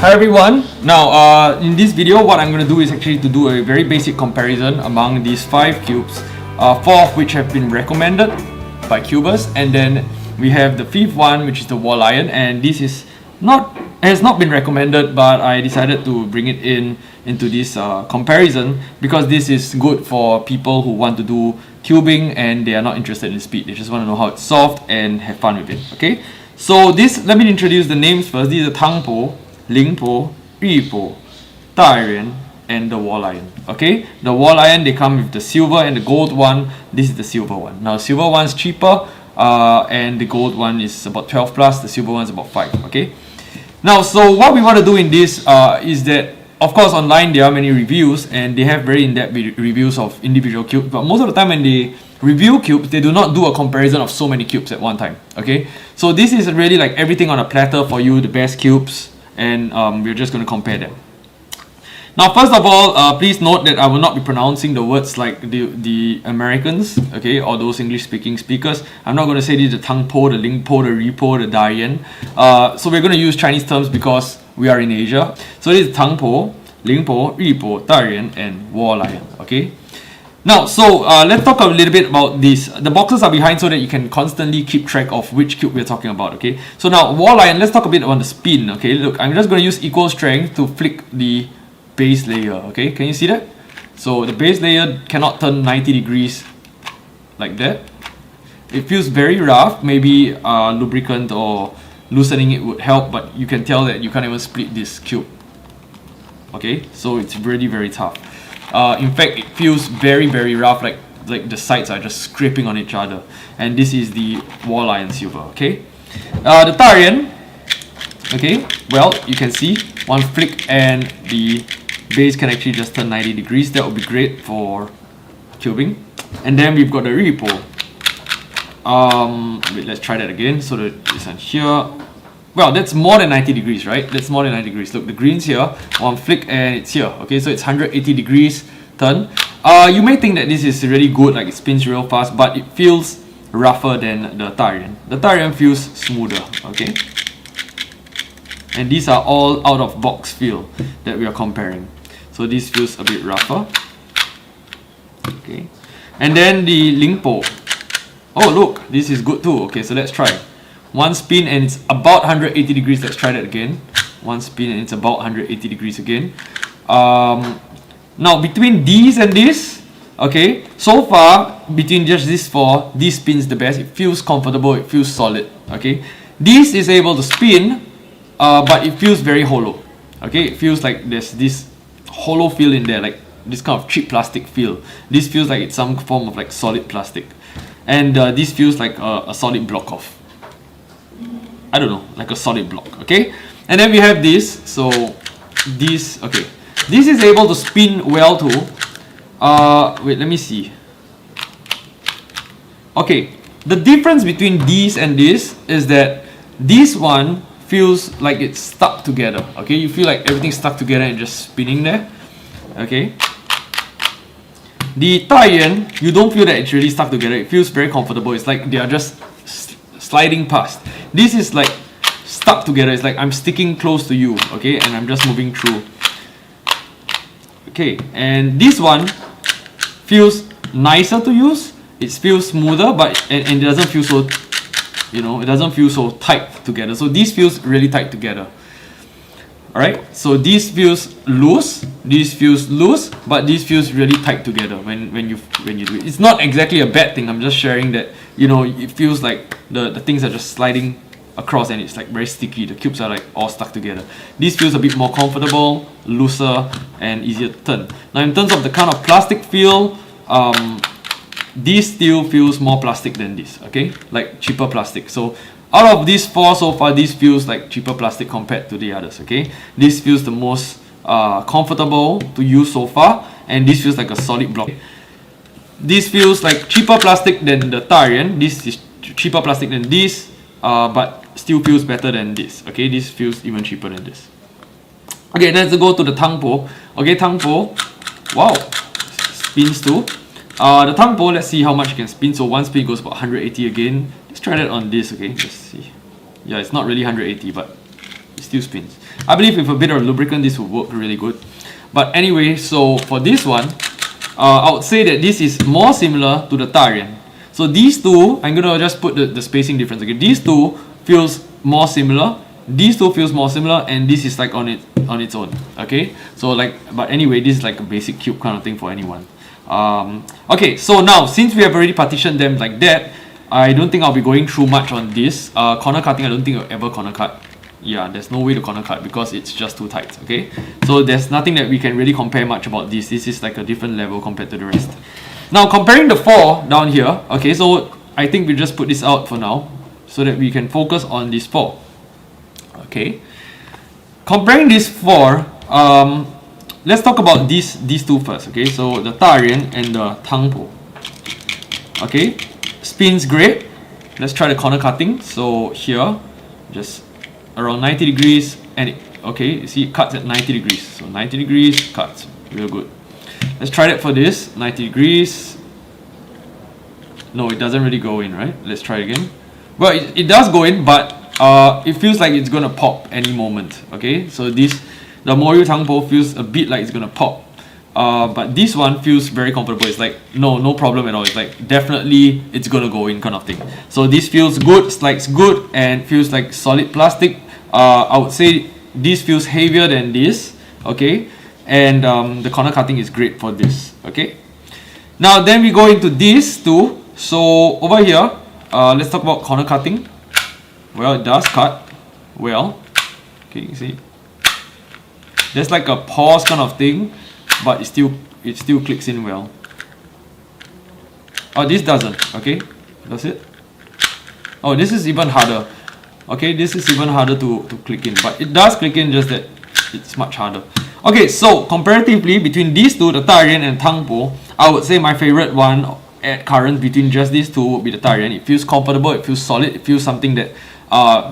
Hi everyone. Now in this video what I'm going to do is actually to do a very basic comparison among these 5 cubes, 4 of which have been recommended by cubers, and then we have the 5th one, which is the wall lion, and this has not been recommended, but I decided to bring it into this comparison because this is good for people who want to do cubing and they are not interested in speed. They just want to know how it's solved and have fun with it. Okay, so let me introduce the names first. These are Tangpo, Lingpo, Yupo, Dayuan, and the wall lion. Okay, the wall lion, they come with the silver and the gold one. This is the silver one. Now silver one's cheaper, and the gold one is about 12 plus. The silver one's about 5. Okay. Now, so what we want to do in this is that, of course, online there are many reviews and they have very in-depth reviews of individual cubes. But most of the time when they review cubes, they do not do a comparison of so many cubes at one time. Okay, so this is really like everything on a platter for you, the best cubes, and we're just going to compare them. Now, first of all, please note that I will not be pronouncing the words like the Americans, okay, or those English-speaking speakers. I'm not going to say this the Tangpo, the Lingpo, the Ripo, the Dayuan. So we're going to use Chinese terms because we are in Asia. So this is Tangpo, Lingpo, Ripo, Dayuan, and wall lion, okay. Now, so let's talk a little bit about this. The boxes are behind so that you can constantly keep track of which cube we're talking about, okay. So now, wall lion, let's talk a bit on the spin, okay. Look, I'm just going to use equal strength to flick the base layer. Okay, can you see that? So the base layer cannot turn 90 degrees like that. It feels very rough. Maybe lubricant or loosening it would help, but you can tell that you can't even split this cube. Okay, so it's really very tough. In fact, it feels very rough, like the sides are just scraping on each other. And this is the wall lion silver. Okay, the Dayuan. Okay, well, you can see one flick and the base can actually just turn 90 degrees. That would be great for cubing. And then we've got the Ripo. Wait, let's try that again. So this one here, well, that's more than 90 degrees, right? That's more than 90 degrees. Look, the green's here, one flick and it's here. Okay, so it's 180 degrees turn. You may think that this is really good, like it spins real fast, but it feels rougher than the Dayuan. The Dayuan feels smoother, okay? And these are all out of box feel that we are comparing. So this feels a bit rougher. Okay. And then the Lingpo. Oh look, this is good too. Okay, so let's try. One spin and it's about 180 degrees. Let's try that again. One spin and it's about 180 degrees again. Now between these and this, okay, so far between just these 4, this spins the best. It feels comfortable, it feels solid. Okay. This is able to spin, but it feels very hollow. Okay, it feels like there's this hollow feel in there, like this kind of cheap plastic feel. This feels like it's some form of like solid plastic, and this feels like a solid block of, I don't know, like a solid block. Okay, and then we have this. So this, okay, this is able to spin well too. Wait, let me see. Okay, the difference between these and this is that this one feels like it's stuck together. Okay, you feel like everything's stuck together and just spinning there. Okay, the Dayuan, you don't feel that it's really stuck together. It feels very comfortable. It's like they are just sliding past. This is like stuck together. It's like I'm sticking close to you, okay, and I'm just moving through. Okay, and this one feels nicer to use. It feels smoother, but and it doesn't feel so, you know, it doesn't feel so tight together. So this feels really tight together. Alright, so this feels loose, this feels loose, but this feels really tight together when you do it. It's not exactly a bad thing. I'm just sharing that, you know, it feels like the things are just sliding across and it's like very sticky. The cubes are like all stuck together. This feels a bit more comfortable, looser, and easier to turn. Now in terms of the kind of plastic feel, this still feels more plastic than this, okay? Like cheaper plastic. So out of these 4 so far, this feels like cheaper plastic compared to the others, okay? This feels the most comfortable to use so far, and this feels like a solid block. This feels like cheaper plastic than the Dayuan. This is cheaper plastic than this, but still feels better than this, okay? This feels even cheaper than this. Okay, let's go to the Tangpo. Okay, Tangpo, wow, spins too. The Tangpo, let's see how much it can spin. So one spin goes about 180 again. Let's try that on this, okay? Let's see. Yeah, it's not really 180, but it still spins. I believe with a bit of lubricant this would work really good. But anyway, so for this one, I would say that this is more similar to the Tarian. So these two, I'm gonna just put the spacing difference again. These two feels more similar. These two feels more similar, and this is like on its own. Okay, so like, but anyway, this is like a basic cube kind of thing for anyone. Okay, so now since we have already partitioned them like that, I don't think I'll be going through much on this. Corner cutting, I don't think I'll ever corner cut. Yeah, there's no way to corner cut because it's just too tight. Okay, so there's nothing that we can really compare much about this. This is like a different level compared to the rest. Now comparing the 4 down here, okay, so I think we just put this out for now so that we can focus on this 4. Okay, comparing these 4, let's talk about these two first. Okay, so the Tarian and the Tangpo. Okay, spins great. Let's try the corner cutting. So here, just around 90 degrees, and okay, you see it cuts at 90 degrees. So 90 degrees, cuts, real good. Let's try that for this, 90 degrees. No, it doesn't really go in, right? Let's try it again. Well, it does go in, but it feels like it's gonna pop any moment. Okay, so the Moryu Tangpo feels a bit like it's gonna pop, but this one feels very comfortable. It's like no problem at all. It's like definitely it's gonna go in kind of thing. So this feels good, slides good, and feels like solid plastic. I would say this feels heavier than this. Okay, and the corner cutting is great for this. Okay, now then we go into these two. So over here, let's talk about corner cutting. Well, it does cut well. Okay, you see, there's like a pause kind of thing, but it still clicks in well. Oh, this doesn't. Okay, does it? Oh, this is even harder. Okay, this is even harder to click in, but it does click in, just that it's much harder. Okay, so comparatively between these two, the Tarian and Tangpo, I would say my favorite one at current between just these two would be the Tarian. It feels comfortable, it feels solid, it feels something that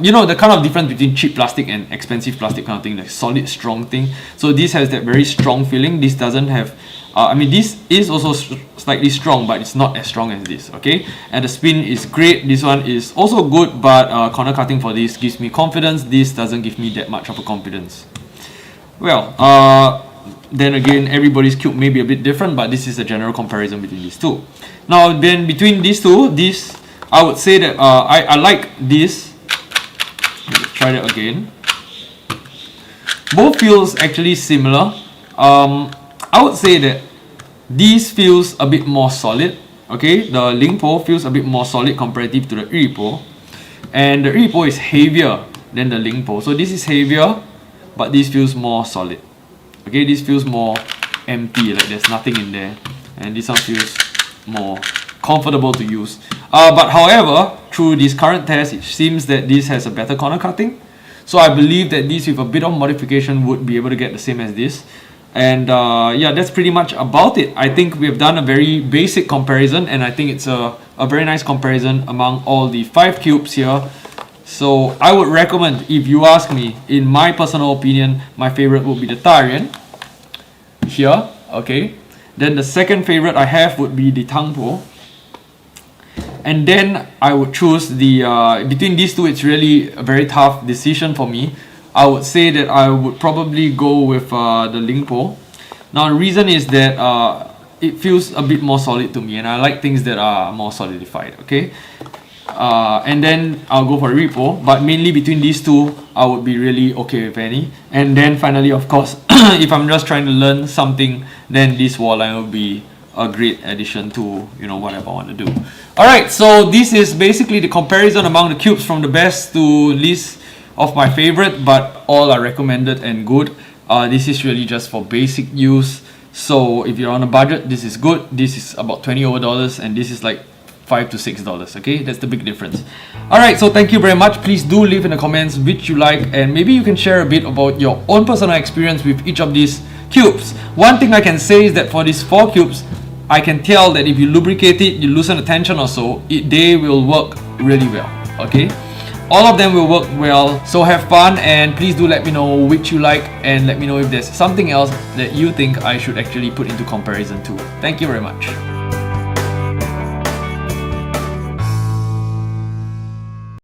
you know, the kind of difference between cheap plastic and expensive plastic kind of thing, like solid, strong thing. So this has that very strong feeling. This doesn't have I mean, this is also slightly strong, but it's not as strong as this. Okay, and the spin is great. This one is also good, but corner cutting for this gives me confidence. This doesn't give me that much of a confidence. Well, then again, everybody's cube may be a bit different, but this is a general comparison between these two. Now then, between these two, I would say that I like this. Let's try that again. Both feels actually similar. I would say that this feels a bit more solid. Okay, the Lingpo feels a bit more solid comparative to the Ripo, and the Ripo is heavier than the Lingpo. So this is heavier, but this feels more solid. Okay, this feels more empty, like there's nothing in there, and this one feels more comfortable to use. But however, through this current test, it seems that this has a better corner cutting. So I believe that this, with a bit of modification, would be able to get the same as this. And yeah, that's pretty much about it. I think we've done a very basic comparison, and I think it's a very nice comparison among all the 5 cubes here. So I would recommend, if you ask me, in my personal opinion, my favorite would be the Tarian here. Okay, then the second favorite I have would be the Tangpo, and then I would choose the between these two. It's really a very tough decision for me. I would say that I would probably go with the Lingpo. Now the reason is that it feels a bit more solid to me, and I like things that are more solidified. Okay, and then I'll go for Ripo, but mainly between these two, I would be really okay with any. And then finally, of course, if I'm just trying to learn something, then this wall line will be a great addition to, you know, whatever I want to do. Alright, so this is basically the comparison among the cubes from the best to least of my favorite, but all are recommended and good. This is really just for basic use. So if you're on a budget, this is good. This is about $20 over, and this is like $5 to $6. Okay, that's the big difference. Alright, so thank you very much. Please do leave in the comments which you like, and maybe you can share a bit about your own personal experience with each of these cubes. One thing I can say is that for these 4 cubes, I can tell that if you lubricate it, you loosen the tension or so, they will work really well. Okay, all of them will work well. So have fun, and please do let me know which you like, and let me know if there's something else that you think I should actually put into comparison to. Thank you very much.